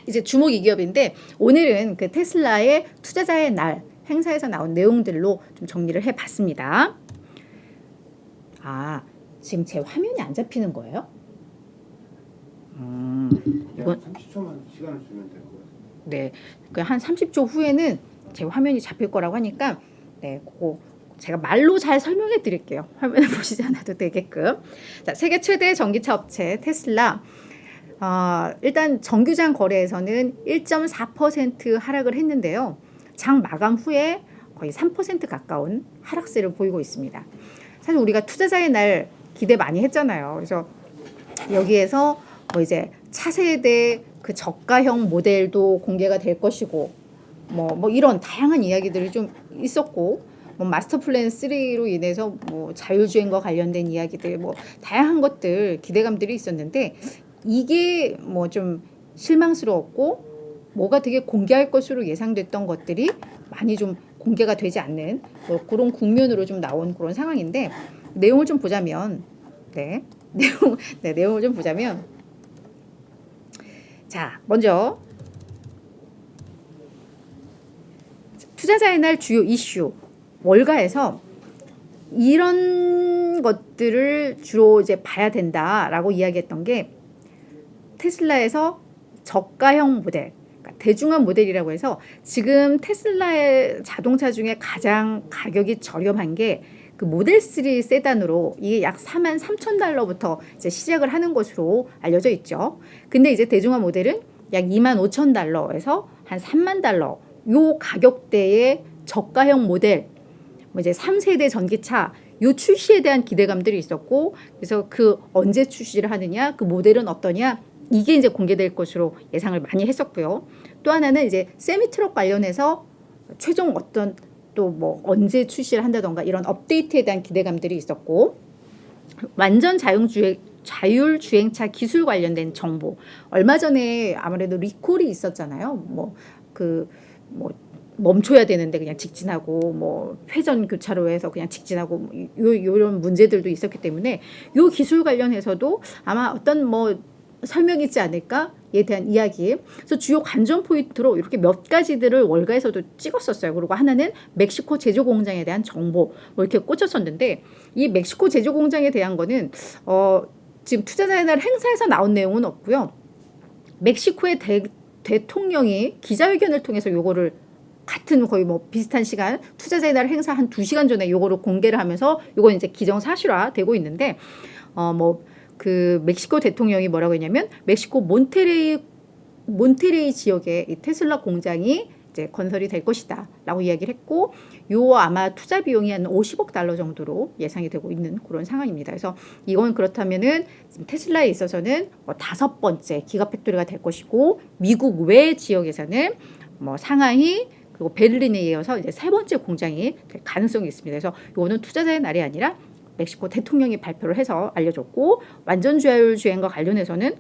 이제 주목 이 기업인데 오늘은 그 테슬라의 투자자의 날 행사에서 나온 내용들로 좀 정리를 해봤습니다. 지금 제 화면이 안 잡히는 거예요? 이건 30초만 시간을 주면 될 것 같아요. 네, 한 30초 후에는 제 화면이 잡힐 거라고 하니까 네, 그거 제가 말로 잘 설명해 드릴게요. 화면을 보시지 않아도 되게끔. 자, 세계 최대 전기차 업체 테슬라. 일단 정규장 거래에서는 1.4% 하락을 했는데요. 장 마감 후에 거의 3% 가까운 하락세를 보이고 있습니다. 사실 우리가 투자자의 날 기대 많이 했잖아요. 그래서 여기에서 뭐 이제 차세대 그 저가형 모델도 공개가 될 것이고 뭐 이런 다양한 이야기들이 좀 있었고 뭐 마스터 플랜 3로 인해서 뭐 자율주행과 관련된 이야기들 뭐 다양한 것들 기대감들이 있었는데 이게 뭐 좀 실망스러웠고 뭐가 되게 공개할 것으로 예상됐던 것들이 많이 좀 공개가 되지 않는 뭐 그런 국면으로 좀 나온 그런 상황인데 내용을 좀 보자면 내용을 좀 보자면 자, 먼저 투자자의 날 주요 이슈 월가에서 이런 것들을 주로 이제 봐야 된다라고 이야기했던 게 테슬라에서 저가형 모델, 그러니까 대중화 모델이라고 해서 지금 테슬라의 자동차 중에 가장 가격이 저렴한 게 그 모델 3 세단으로 이게 약 43,000달러부터 이제 시작을 하는 것으로 알려져 있죠. 근데 이제 대중화 모델은 약 25,000달러에서 한 30,000달러 요 가격대의 저가형 모델 뭐 이제 3세대 전기차 요 출시에 대한 기대감들이 있었고 그래서 그 언제 출시를 하느냐 그 모델은 어떠냐 이게 이제 공개될 것으로 예상을 많이 했었고요. 또 하나는 이제 세미트럭 관련해서 최종 어떤 또 뭐 언제 출시를 한다던가 이런 업데이트에 대한 기대감들이 있었고 완전 자율주행차 기술 관련된 정보 얼마 전에 아무래도 리콜이 있었잖아요. 멈춰야 되는데 그냥 직진하고 뭐 회전 교차로에서 그냥 직진하고 이런 문제들도 있었기 때문에 요 기술 관련해서도 아마 어떤 뭐 설명이 있지 않을까에 대한 이야기. 그래서 주요 관전 포인트로 이렇게 몇 가지들을 월가에서도 찍었었어요. 그리고 하나는 멕시코 제조 공장에 대한 정보 뭐 이렇게 꽂혔었는데 이 멕시코 제조 공장에 대한 거는 지금 투자자의 날 행사에서 나온 내용은 없고요. 멕시코의 대통령이 기자회견을 통해서 요거를 같은 거의 뭐 비슷한 시간 투자자의 날 행사 한 2시간 전에 요거를 공개를 하면서 요건 이제 기정사실화 되고 있는데 그 멕시코 대통령이 뭐라고 했냐면 멕시코 몬테레이 지역에 이 테슬라 공장이 이제 건설이 될 것이다라고 이야기를 했고 요 아마 투자 비용이 한 50억 달러 정도로 예상이 되고 있는 그런 상황입니다. 그래서 이건 그렇다면은 테슬라에 있어서는 뭐 5번째 기가팩토리가 될 것이고 미국 외 지역에서는 뭐 상하이 그리고 베를린에 이어서 이제 3번째 공장이 될 가능성이 있습니다. 그래서 이거는 투자자의 날이 아니라 멕시코 대통령이 발표를 해서 알려줬고 완전 자율주행과 관련해서는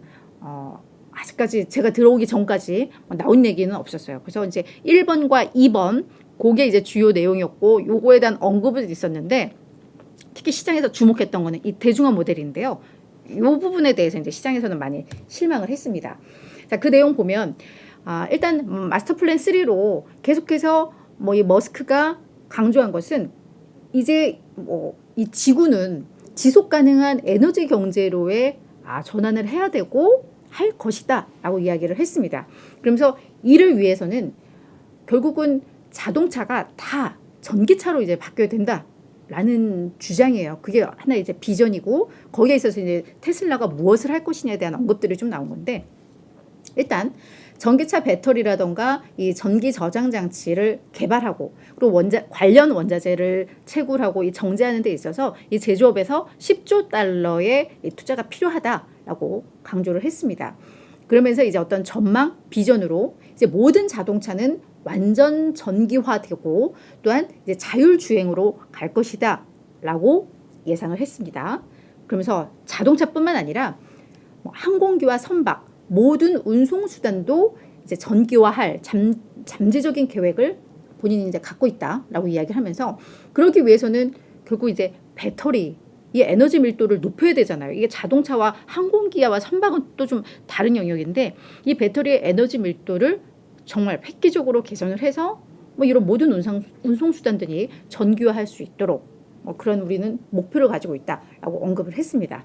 아직까지 제가 들어오기 전까지 나온 얘기는 없었어요. 그래서 이제 1번과 2번 그게 이제 주요 내용이었고 요거에 대한 언급은 있었는데 특히 시장에서 주목했던 거는 이 대중화 모델인데요. 이 부분에 대해서 이제 시장에서는 많이 실망을 했습니다. 자, 그 내용 보면 일단 마스터 플랜 3로 계속해서 뭐 이 머스크가 강조한 것은 이제 뭐 이 지구는 지속 가능한 에너지 경제로의 전환을 해야 되고 할 것이다 라고 이야기를 했습니다. 그러면서 이를 위해서는 결국은 자동차가 다 전기차로 이제 바뀌어야 된다 라는 주장이에요. 그게 하나의 이제 비전이고 거기에 있어서 이제 테슬라가 무엇을 할 것이냐에 대한 언급들이 좀 나온 건데 일단 전기차 배터리라던가 이 전기 저장 장치를 개발하고 그리고 관련 원자재를 채굴하고 이 정제하는 데 있어서 이 제조업에서 10조 달러의 투자가 필요하다라고 강조를 했습니다. 그러면서 이제 어떤 전망 비전으로 이제 모든 자동차는 완전 전기화되고 또한 이제 자율주행으로 갈 것이다라고 예상을 했습니다. 그러면서 자동차뿐만 아니라 뭐 항공기와 선박 모든 운송수단도 이제 전기화할 잠재적인 계획을 본인이 이제 갖고 있다라고 이야기를 하면서 그러기 위해서는 결국 이제 배터리 이 에너지 밀도를 높여야 되잖아요. 이게 자동차와 항공기아와 선박은 또 좀 다른 영역인데 이 배터리의 에너지 밀도를 정말 획기적으로 개선을 해서 뭐 이런 모든 운송수단들이 전기화할 수 있도록 뭐 그런 우리는 목표를 가지고 있다라고 언급을 했습니다.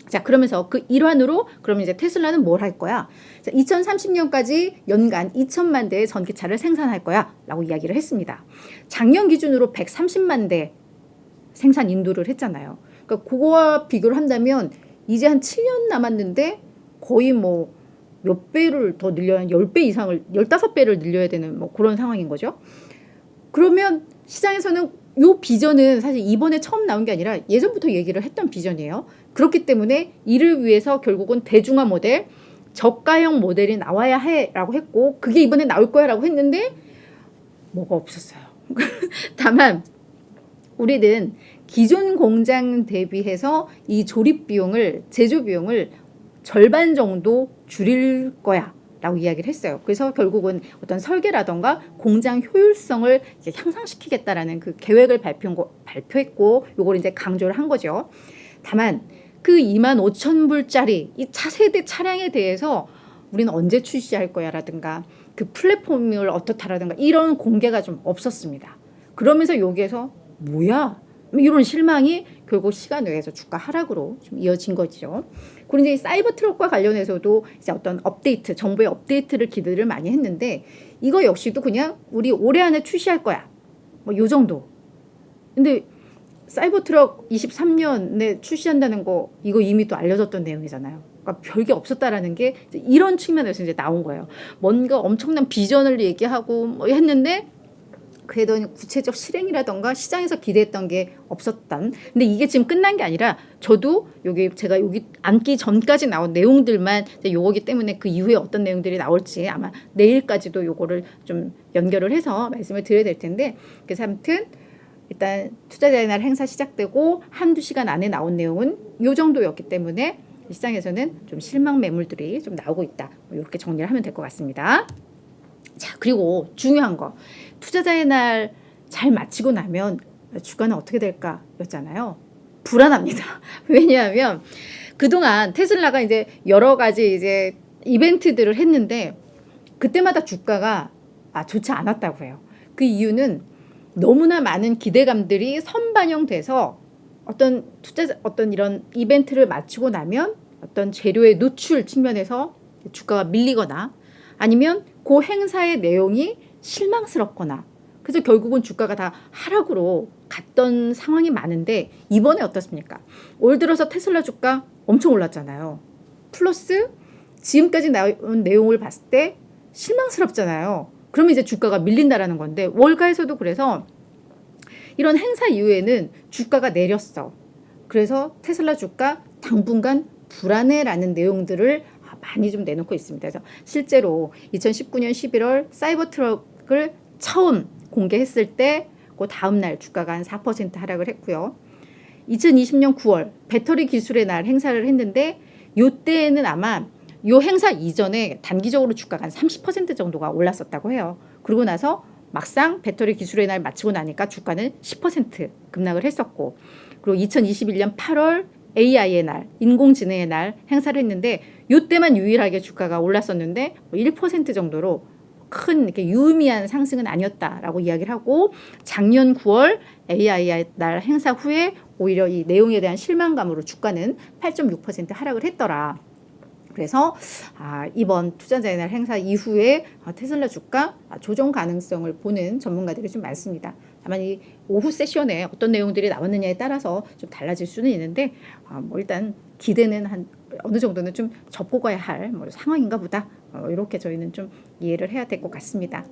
자, 그러면서 그 일환으로 그러면 이제 테슬라는 뭘 할 거야? 2030년까지 연간 2천만 대의 전기차를 생산할 거야 라고 이야기를 했습니다. 작년 기준으로 130만 대 생산 인도를 했잖아요. 그러니까 그거와 비교를 한다면 이제 한 7년 남았는데 거의 뭐 몇 배를 더 늘려야 10배 이상을 15배를 늘려야 되는 뭐 그런 상황인 거죠. 그러면 시장에서는 요 비전은 사실 이번에 처음 나온 게 아니라 예전부터 얘기를 했던 비전이에요. 그렇기 때문에 이를 위해서 결국은 대중화 모델, 저가형 모델이 나와야 해라고 했고 그게 이번에 나올 거야라고 했는데 뭐가 없었어요. 다만 우리는 기존 공장 대비해서 이 조립 비용을 제조 비용을 절반 정도 줄일 거야 라고 이야기를 했어요. 그래서 결국은 어떤 설계라던가 공장 효율성을 이제 향상시키겠다라는 그 계획을 발표했고 요걸 이제 강조를 한 거죠. 다만 그 25,000불짜리 이 차세대 차량에 대해서 우리는 언제 출시할 거야라든가 그 플랫폼을 어떻다라든가 이런 공개가 좀 없었습니다. 그러면서 여기에서 뭐야? 이런 실망이 결국 시간 외에서 주가 하락으로 좀 이어진 거죠. 그리고 이제 사이버 트럭과 관련해서도 이제 어떤 업데이트, 정부의 업데이트를 기대를 많이 했는데 이거 역시도 그냥 우리 올해 안에 출시할 거야. 뭐 요 정도. 근데 사이버 트럭 23년에 출시한다는 거 이거 이미 또 알려졌던 내용이잖아요. 그러니까 별게 없었다라는 게 이런 측면에서 이제 나온 거예요. 뭔가 엄청난 비전을 얘기하고 뭐 했는데 그래도 구체적 실행이라던가 시장에서 기대했던 게 없었던. 근데 이게 지금 끝난 게 아니라 저도 제가 여기 앉기 전까지 나온 내용들만 요거기 때문에 그 이후에 어떤 내용들이 나올지 아마 내일까지도 요거를 좀 연결을 해서 말씀을 드려야 될 텐데 그래서 아무튼 일단 투자자의 날 행사 시작되고 한두 시간 안에 나온 내용은 요 정도였기 때문에 시장에서는 좀 실망 매물들이 좀 나오고 있다. 이렇게 정리를 하면 될 것 같습니다. 자, 그리고 중요한 거. 투자자의 날 잘 마치고 나면 주가는 어떻게 될까? 였잖아요. 불안합니다. 왜냐하면 그동안 테슬라가 이제 여러 가지 이제 이벤트들을 했는데 그때마다 주가가 좋지 않았다고 해요. 그 이유는 너무나 많은 기대감들이 선반영돼서 어떤 이런 이벤트를 마치고 나면 어떤 재료의 노출 측면에서 주가가 밀리거나 아니면 그 행사의 내용이 실망스럽거나 그래서 결국은 주가가 다 하락으로 갔던 상황이 많은데 이번에 어떻습니까? 올 들어서 테슬라 주가 엄청 올랐잖아요. 플러스 지금까지 나온 내용을 봤을 때 실망스럽잖아요. 그러면 이제 주가가 밀린다라는 건데 월가에서도 그래서 이런 행사 이후에는 주가가 내렸어. 그래서 테슬라 주가 당분간 불안해라는 내용들을 많이 좀 내놓고 있습니다. 그래서 실제로 2019년 11월 사이버 트럭을 처음 공개했을 때 그 다음 날 주가가 한 4% 하락을 했고요. 2020년 9월 배터리 기술의 날 행사를 했는데 이때는 아마 이 행사 이전에 단기적으로 주가가 한 30% 정도가 올랐었다고 해요. 그러고 나서 막상 배터리 기술의 날 마치고 나니까 주가는 10% 급락을 했었고 그리고 2021년 8월 AI의 날, 인공지능의 날 행사를 했는데 이때만 유일하게 주가가 올랐었는데 1% 정도로 큰 이렇게 유의미한 상승은 아니었다라고 이야기를 하고 작년 9월 AI의 날 행사 후에 오히려 이 내용에 대한 실망감으로 주가는 8.6% 하락을 했더라. 그래서 이번 투자자의 날 행사 이후에 테슬라 주가 조정 가능성을 보는 전문가들이 좀 많습니다. 다만 이 오후 세션에 어떤 내용들이 나왔느냐에 따라서 좀 달라질 수는 있는데 뭐 일단 기대는 한 어느 정도는 좀 접고 가야 할 뭐 상황인가 보다. 이렇게 저희는 좀 이해를 해야 될 것 같습니다.